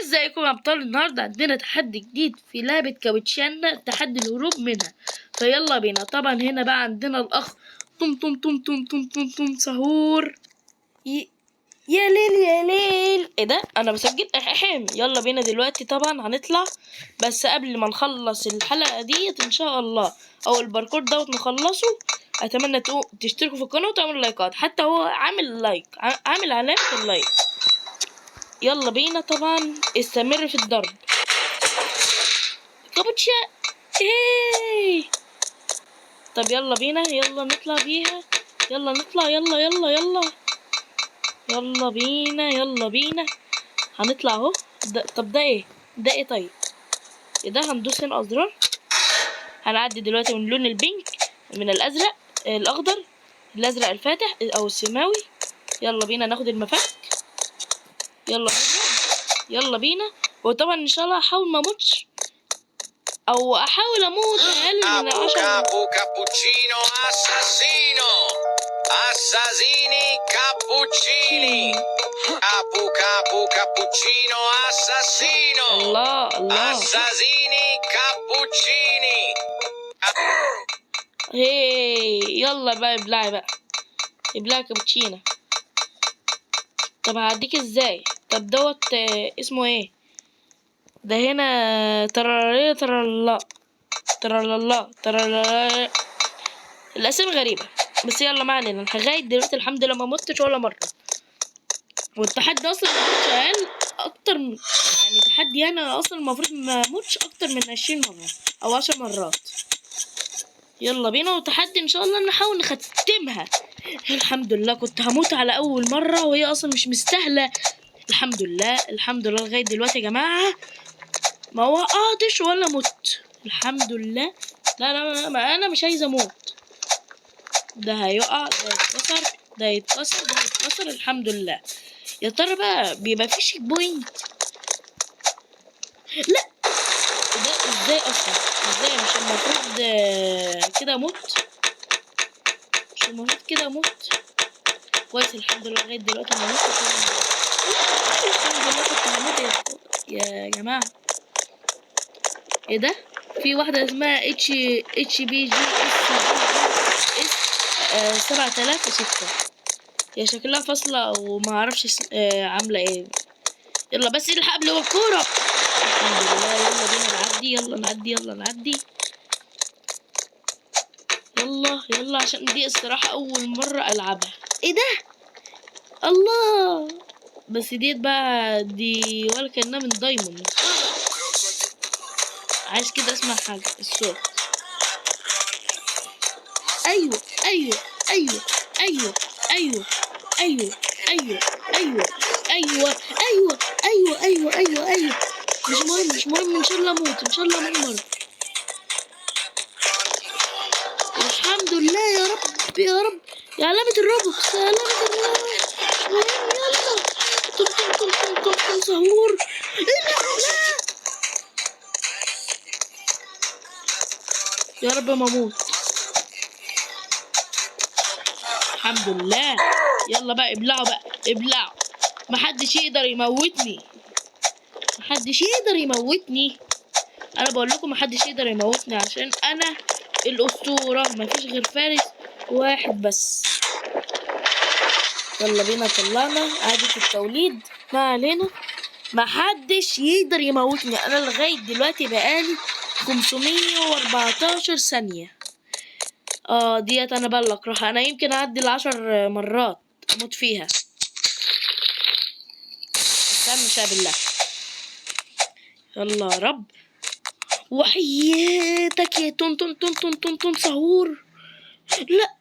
ازيكم يا ابطال؟ النهارده عندنا تحدي جديد في لعبة كاوتشانا، تحدي الهروب منها. فيلا بينا. طبعا هنا بقى عندنا الاخ طم طم طم طم طم طم طم سهور. يا ليل يا ليل، ايه ده؟ انا بسجل احام. يلا بينا دلوقتي. طبعا هنطلع، بس قبل ما نخلص الحلقة ديت ان شاء الله او الباركور دوت نخلصه، اتمنى تشتركوا في القناة وتعملوا لايكات. حتى هو عامل لايك، عامل علامة اللايك. يلا بينا. طبعا استمر في الضرب. كابوتشا. ايه. طب يلا بينا، يلا نطلع بيها. يلا نطلع، يلا يلا يلا. يلا بينا يلا بينا. هنطلع اهو. طب ده ايه؟ ده ايه؟ طيب ايه ده؟ هندوس هنا ازرار. هنعدي دلوقتي من لون البينك، من الازرق، الاخضر، الازرق الفاتح او السماوي. يلا بينا ناخد المفك. يلا بينا يلا بينا. وطبعا ان شاء الله هحاول ما اموتش، او احاول اموت اقل من 10. كابو كابوتشينو اساسينو اساسيني كابوتشيني كابو كابو كابوتشينو اساسينو الله الله. اساسيني كابوتشيني. هي يلا بقى ابلعي بقى، ابلعي كابتشينا. طب هعديك ازاي؟ طب دوت اسمه ايه ده هنا؟ ترى ترى ترى ترى. الاسامي غريبة، بس يلا ما علينا. لغاية دلوقتي الحمد لله ما متش ولا مرة. والتحدي اصلا شغال اكتر من، يعني تحدي انا اصلا المفروض ما اموتش اكتر من 20 مرة او 10 مرات. يلا بينا. وتحدي ان شاء الله نحاول نختمها. الحمد لله كنت هموت على اول مرة وهي اصلا مش مستاهلة. الحمد لله الحمد لله لغاية دلوقتي يا جماعة ما وقعتش ولا مت. الحمد لله. لا لا لا، ما انا مش عايزة اموت. ده هيقع، ده يتكسر، ده يتكسر، ده يتكسر. الحمد لله. يا ترى بقى بيبقى في شيك بوينت؟ لا. ده ازاي اصلا؟ ازاي؟ مش المفروض كده اموت؟ مش المفروض كده اموت؟ كويس الحمد لله لغايه دلوقتي ما متش. الحمد لله كنت هموت يا جماعه. ايه ده؟ في واحده اسمها اتش بي جي اس 7006. هي شكلها فاصله وما اعرفش عامله ايه. يلا بس الحق قبل الكوره. الحمد لله. يلا بينا نعدي، يلا نعدي، يلا نعدي. يلا يلا عشان دي الصراحة أول مرة ألعبها. إيه ده؟ الله. بس ديت بقى دي ولا كأنها من دايموند. عايز كده أسمع حاجة الصوت. أيوه أيوه أيوه أيوه أيوه أيوه أيوه أيوه أيوه أيوه أيوه أيوه أيوه أيوه. مش مهم مش مهم، إن شاء الله أموت، إن شاء الله أموت. الحمد لله يا رب يا رب. يا علامة الروبوت، يا علامة الروبوت. يلا. طم سهور. لا. يا رب ما اموت. الحمد لله. يلا بقى ابلعوا بقى ابلعوا. محدش يقدر يموتني، محدش يقدر يموتني. انا بقول لكم محدش يقدر يموتني عشان انا الاسطورة. مفيش غير فارس واحد بس. يلا بينا. طلعنا عادة التوليد، ما علينا. محدش يقدر يموتني. انا لغاية دلوقتي بقالي 514 ثانية. ديت انا بلق راح. انا يمكن اعدي ال10 مرات اموت فيها. استنى بالله. يلا يا رب. وحياتك يا تون سهور. لا.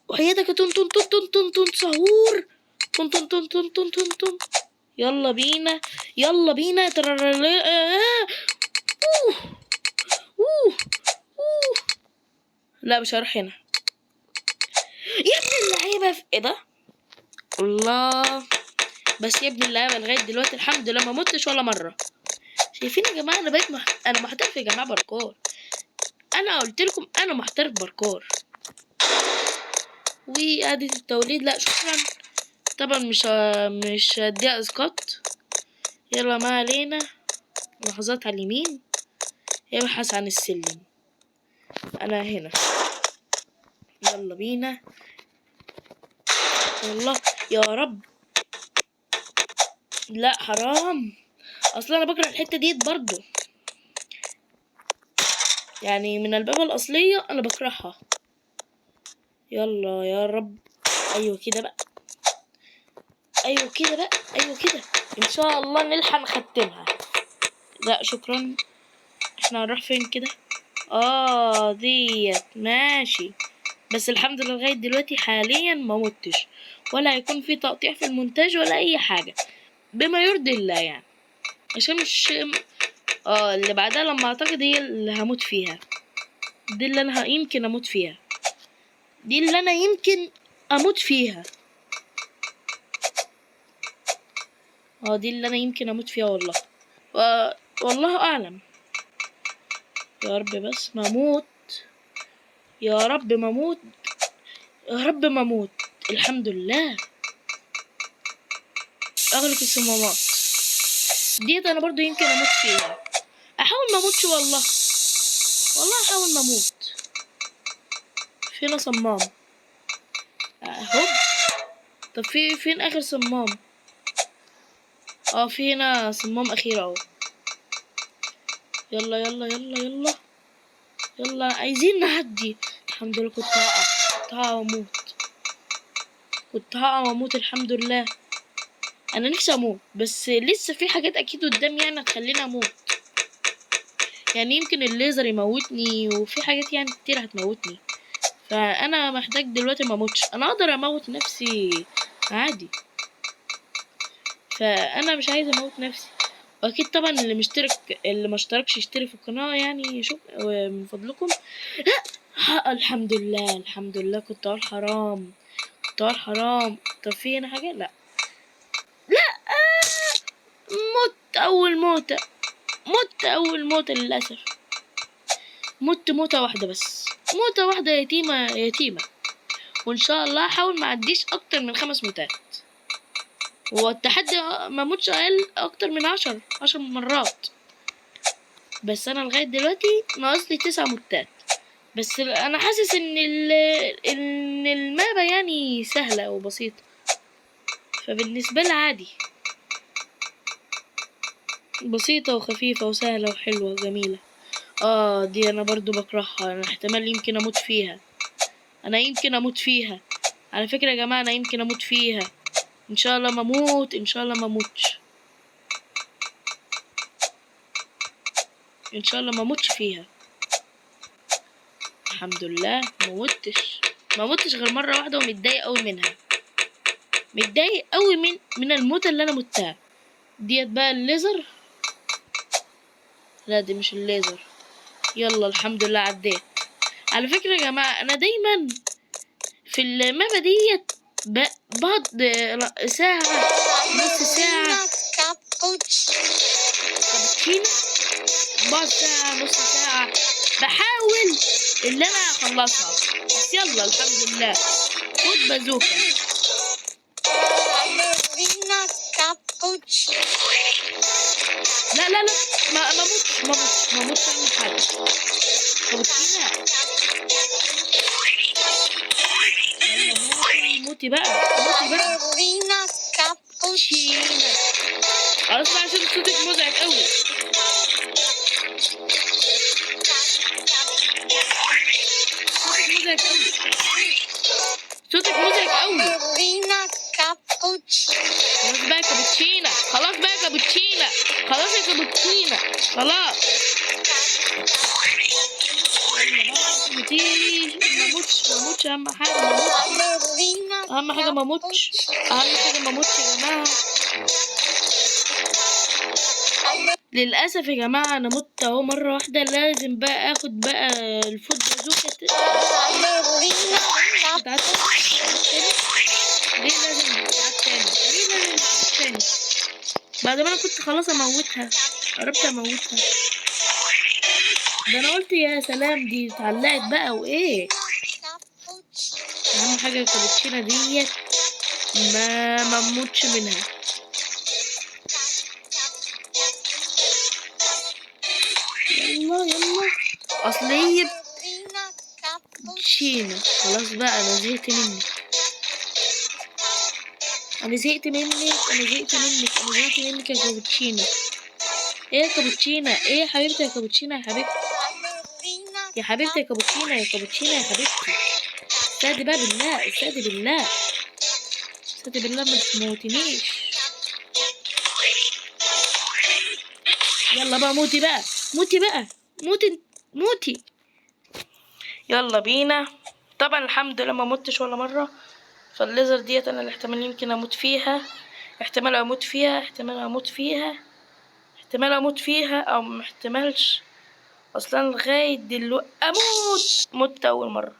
وحياتك يا تون سهور. تون. يلا بينا يلا بينا. لا مش هروح هنا يا ابن اللعيبه. في ايه ده؟ الله. بس يا ابن اللعيبه لغايه دلوقتي الحمد لله ما متش ولا مره. شايفين يا جماعه؟ انا بقيت انا محترف يا جماعه باركور. انا قلت لكم انا محترف باركور. وادي التوليد. لا شكرا. طبعا مش هديها اسقاط. يلا ما علينا. لحظات على اليمين، يبحث عن السلم. انا هنا، يلا بينا. والله يا رب، لا حرام، اصلا انا بكره الحته ديت برضو، يعني من الباب الاصليه انا بكرهها. يلا يا رب. ايوه كده بقى، ايوه كده بقى، ايوه كده. ان شاء الله نلحق نختمها. لا شكرا. احنا هنروح فين كده؟ ديت ماشي. بس الحمد لله لغايه دلوقتي حاليا ما متش، ولا هيكون في تقطيع في المونتاج ولا اي حاجه، بما يرضي الله يعني. عشان مش اللي بعدها لما اعتقد هي اللي هموت فيها. دي اللي انا يمكن اموت فيها، دي اللي انا يمكن اموت فيها. دي اللي انا يمكن اموت فيها والله. والله اعلم. يا رب بس ما اموت، يا رب ما اموت، يا رب ما اموت. الحمد لله. اغلق الصمامات ديت، انا برضو يمكن اموت فيها. احاول ما اموتش والله، والله احاول ما اموت. فينا صمام اهو. طب فين اخر صمام؟ في هنا صمام اخير اهو. يلا يلا يلا يلا يلا، عايزين نعدي. الحمد لله. كنت هقع واموت، كنت هقع واموت. الحمد لله. انا نفسي اموت، بس لسه في حاجات اكيد قدامي يعني هتخليني اموت. يعني يمكن الليزر يموتني، وفي حاجات يعني كتير هتموتني. فانا محتاج دلوقتي ما اموتش. انا اقدر اموت نفسي عادي، فانا مش عايزه اموت نفسي. واكيد طبعا اللي ما اشتركش يشترك في القناه، يعني شوف من فضلكم. الحمد لله الحمد لله. كنت اقول حرام، كنت اقول حرام. طب في هنا حاجه؟ لا لا. مت اول موته، مت اول موته للاسف. مت موته واحده بس، موته واحده يتيمه يتيمه. وان شاء الله هحاول ما اعديش اكتر من 5 موتات. والتحدي ما موتش اقل اكتر من 10 مرات. بس انا لغايه دلوقتي ناقص لي 9 موتات. بس انا حاسس ان المابة يعني سهله وبسيطه، فبالنسبه لي عادي، بسيطه وخفيفه وسهله وحلوه وجميله. دي انا برضو بكرهها. انا احتمال يمكن اموت فيها، انا يمكن اموت فيها. على فكره يا جماعه انا يمكن اموت فيها. ان شاء الله ما اموت، ان شاء الله ما اموتش، ان شاء الله ما اموتش فيها. الحمد لله ما متش غير مره واحده، ومتضايق قوي منها. متضايق قوي من الموتة اللي انا متها ديت. بقى الليزر؟ لا دي مش الليزر. يلا الحمد لله عديت. على فكره يا جماعه انا دايما في المابة ديت بقعد ساعه، نص ساعه. كابتشينو. بقعد ساعه، نص ساعه بحاول اللي انا اخلصها. بس يلا الحمد لله. خد بازوكا. لا لا لا، ما موتش اعمل حاجه. كابتشينا. موتي بقى، موتي بقى. كابتشينا. خلاص بقى عشان صوتك مزعج قوي. صوتك مزعج قوي. خلاص بقى كابتشينا، خلاص بقى كابتشينا، خلاص يا كابتشينا، خلاص. ما موتش اهم حاجه ما موتش، اهم حاجه ما موتش، اهم حاجه ما موتش يا جماعه. للاسف يا جماعه انا مت اهو مره واحده. لازم بقى اخد بقى الفوت بازوكا ليه لازم تاني بعد ما انا كنت خلاص اموتها، قربت اموتها. ده انا قلت يا سلام دي اتعلقت بقى وايه. اهم حاجه الكابتشينا ديت ما مموتش منها. أصلية كابوتشينو. خلاص بقى أنا زهقت منك، أنا زهقت منك، أنا زهقت منك، أنا زهقت منك يا كابوتشينو. إيه يا كابوتشينو؟ إيه يا حبيبتي يا كابوتشينو يا حبيبتي يا حبيبتي يا كابوتشينو يا كابوتشينو يا حبيبتي. استهدي بقى بالله، استهدي بالله، استهدي بالله، ما تموتنيش. يلا بقى موتي بقى، موتي بقى، موتي موتي. يلا بينا. طبعا الحمد لله ما متش ولا مرة. فالليزر ديت انا الاحتمال يمكن اموت فيها، احتمال اموت فيها، احتمال اموت فيها، احتمال اموت فيها او محتملش. اصلا لغاية دلوقتي اموت. مت اول مرة.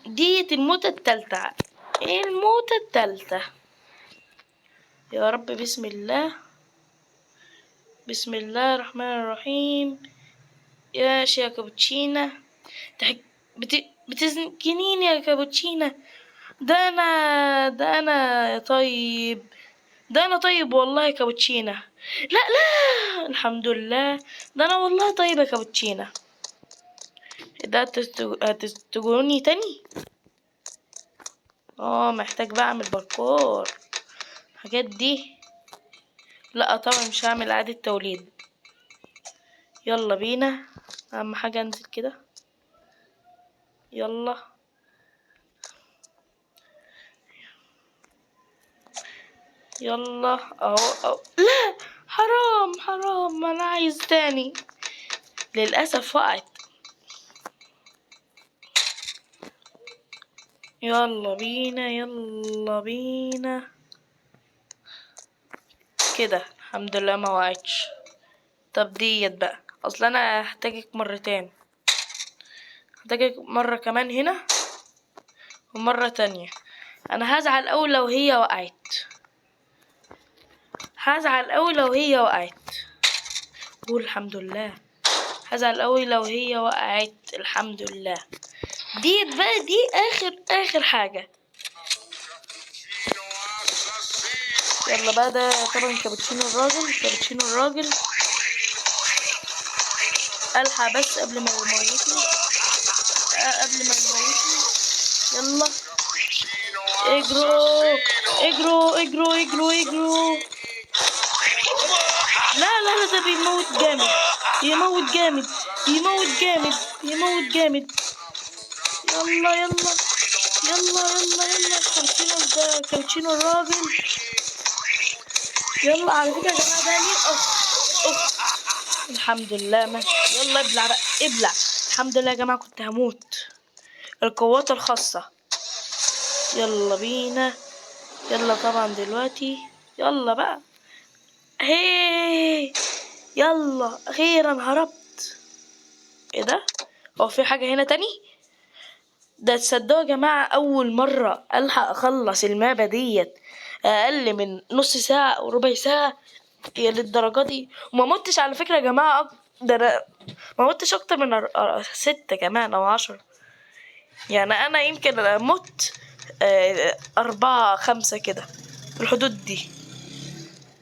ديت الموتة التالتة، الموتة التالتة. يا رب بسم الله، بسم الله الرحمن الرحيم. يا كابوتشينا بتزنكنيني يا كابوتشينا. ده انا طيب، ده انا طيب والله يا كابوتشينا. لا لا الحمد لله، ده انا والله طيب يا كابوتشينا. ده هتستجوني تاني. محتاج بقى اعمل باركور الحاجات دي. لا طبعا مش هعمل اعادة توليد. يلا بينا، اهم حاجة انزل كده. يلا يلا اهو. لا حرام حرام، انا عايز تاني. للاسف وقعت. يلا بينا يلا بينا كده. الحمد لله ما وقعتش. طب ديت بقى، اصل انا هحتاجك مرتين، هحتاجك مرة كمان هنا ومرة تانية. انا هزعل اوي لو هي وقعت، هزعل اوي لو هي وقعت. قول الحمد لله. هزعل اوي لو هي وقعت. الحمد لله. ديت بقى دي اخر حاجة. يلا بقى. ده طبعا كابتشينو الراجل، كابتشينو الراجل. الحق بس قبل ما يموتني، قبل ما يموتني. يلا اجروا اجروا اجروا اجروا اجروا. لا لا لا، ده بيموت جامد، يموت جامد، يموت جامد، يموت جامد. يلا يلا يلا يلا يلا. كابتشينو ده كابتشينو الراجل. يلا على فكرة يا جماعة ده مين؟ الحمد لله ماشي. يلا ابلع بقى، ابلع. الحمد لله يا جماعة كنت هموت. القوات الخاصة. يلا بينا. يلا طبعا دلوقتي. يلا بقى. هي يلا اخيرا هربت. ايه ده؟ هو في حاجة هنا تاني؟ ده تصدقوا يا جماعة اول مرة الحق اخلص المابة ديت اقل من نص ساعة او ربع ساعة. هي للدرجة دي؟ وما متش على فكرة يا جماعة. ده انا ما متش اكتر من 6 كمان او 10. يعني انا يمكن مت 4 5 كده في الحدود دي.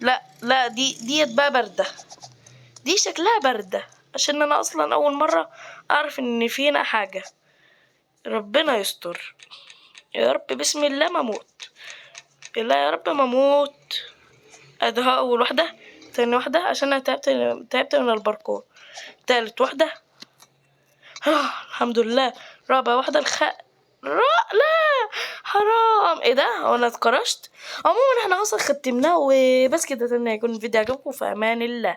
لا لا، ديت بقى باردة، دي شكلها باردة عشان انا اصلا اول مرة اعرف ان فينا حاجة. ربنا يستر يا رب. بسم الله ما اموت. لا يا رب ما اموت. ادها اول واحدة، تاني واحدة عشان انا تعبت من الباركور. تالت واحدة. الحمد لله. رابع واحدة. لا حرام. ايه ده؟ هو انا اتكرشت. عموما احنا اصلا ختمناه وبس كده. يكون الفيديو عجبكم. في امان الله.